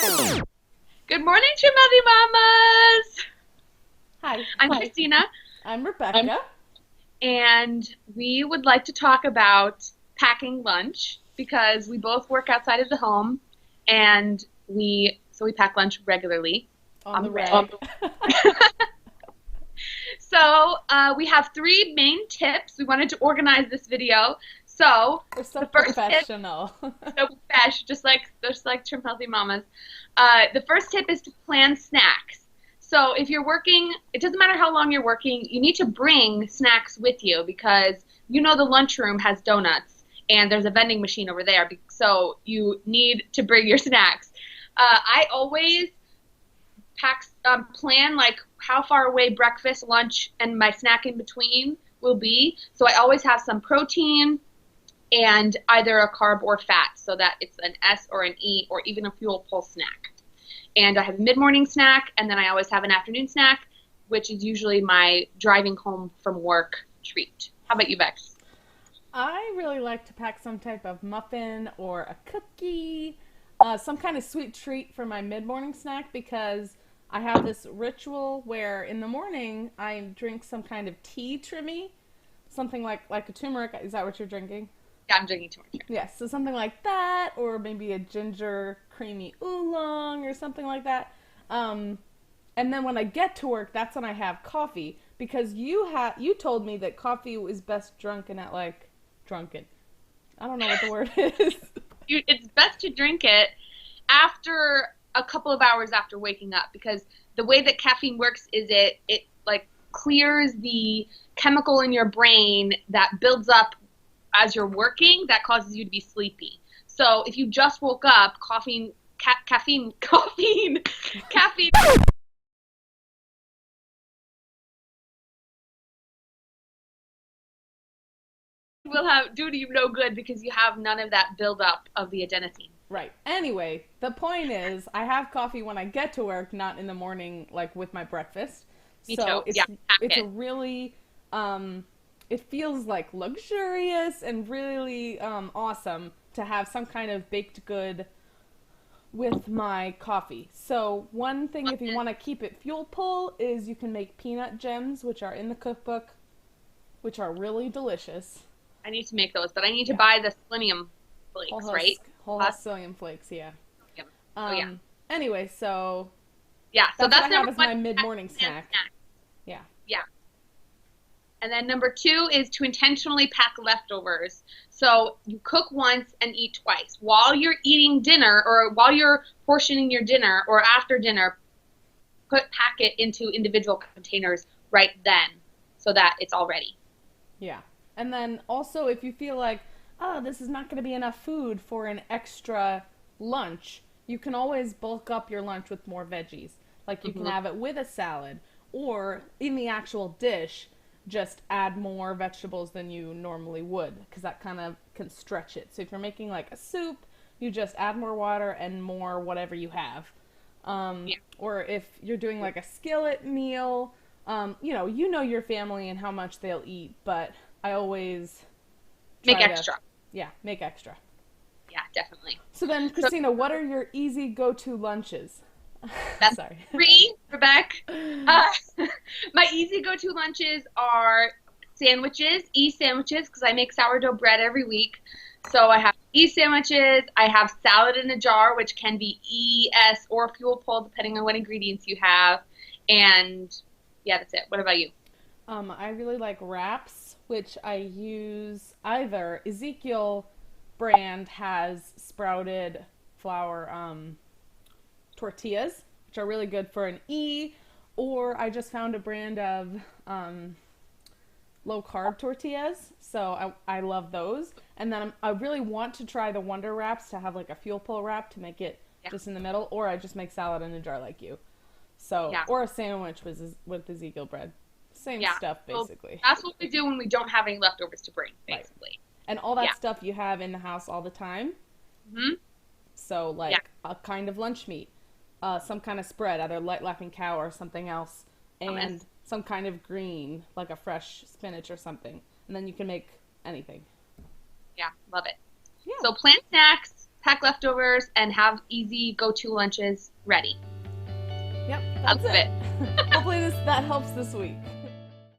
Good morning, Chimothy Mamas! Hi, I'm Christina, I'm Rebecca. and we would like to talk about packing lunch because we both work outside of the home, and we pack lunch regularly On on the the reg. reg. So we have three main tips. We wanted to organize this video. So We're so the first tip, professional. so fresh, just like Trim Healthy Mamas. The first tip is to plan snacks. So if you're working, it doesn't matter how long you're working, you need to bring snacks with you because the lunchroom has donuts and there's a vending machine over there. So you need to bring your snacks. I always plan like how far away breakfast, lunch, and my snack in between will be. So I always have some protein and either a carb or fat so that it's an S or an E or even a fuel pulse snack. And I have a mid-morning snack, and then I always have an afternoon snack, which is usually my driving home from work treat. How about you, Bex? I really like to pack some type of muffin or a cookie, some kind of sweet treat for my mid-morning snack because I have this ritual where in the morning I drink some kind of tea trimmy, something like a turmeric. Is that what you're drinking? Yeah, I'm drinking too much. Yes, so something like that, or maybe a ginger creamy oolong or something like that. Um, and then when I get to work, that's when I have coffee because you told me that coffee is best drunken at like drunken. I don't know what the word is. It's best to drink it after a couple of hours after waking up because the way that caffeine works is it like clears the chemical in your brain that builds up as you're working that causes you to be sleepy. So if you just woke up, caffeine will have do you no good because you have none of that buildup of the adenosine. Right. Anyway, the point is, I have coffee when I get to work, not in the morning, like with my breakfast. Me So too. Yeah, pack it's a it. really it feels like luxurious and really awesome to have some kind of baked good with my coffee. So one thing, if you want to keep it fuel pull, is you can make peanut gems, which are in the cookbook, which are really delicious. I need to make those, but I need to Yeah, buy the selenium whole flakes, right? whole Husk. husk psyllium flakes. Yeah. Yep. Oh yeah. Um. Anyway, so Yeah. So that's what I that's have number as one. my mid Pack morning and snack. snack. Yeah. Yeah. And then number two is to intentionally pack leftovers. So you cook once and eat twice. While you're eating dinner or while you're portioning your dinner or after dinner, pack it into individual containers right then so that it's all ready. Yeah. And then also, if you feel like, oh, this is not going to be enough food for an extra lunch, you can always bulk up your lunch with more veggies. Like you can Hmm. have it with a salad, or in the actual dish, just add more vegetables than you normally would, because that kind of can stretch it. So if you're making like a soup, you just add more water and more whatever you have. Yeah. Or if you're doing like a skillet meal, you know your family and how much they'll eat, but I always Make try to, extra. yeah, make extra. Yeah, definitely. So then, So Christina, what are your easy go-to lunches? that's Sorry. three, Rebecca. Uh, my easy go-to lunches are sandwiches, sandwiches, because I make sourdough bread every week. So I have sandwiches. I have salad in a jar, which can be S or fuel pull, depending on what ingredients you have. And yeah, that's it. What about you? I really like wraps, which I use either Ezekiel brand has sprouted flour tortillas, which are really good for an E, or I just found a brand of um, low carb tortillas, so I love those. And then I really want to try the Wonder Wraps to have like a fuel pull wrap to make it Yeah, just in the middle, or I just make salad in a jar like you. So, yeah, or a sandwich with Ezekiel bread. Same yeah. stuff So basically. that's what we do when we don't have any leftovers to bring, Right. basically. And all Yeah. that stuff you have in the house all the time. Hmm. So, Yeah. like a kind of lunch meat, some kind of spread, either light laughing cow or something else, Hummus. and some kind of green, like a fresh spinach or something. And then you can make anything. Yeah. Love it. Yeah. So plan snacks, pack leftovers, and have easy go-to lunches ready. Yep, I that's love it. it. Hopefully that helps this week.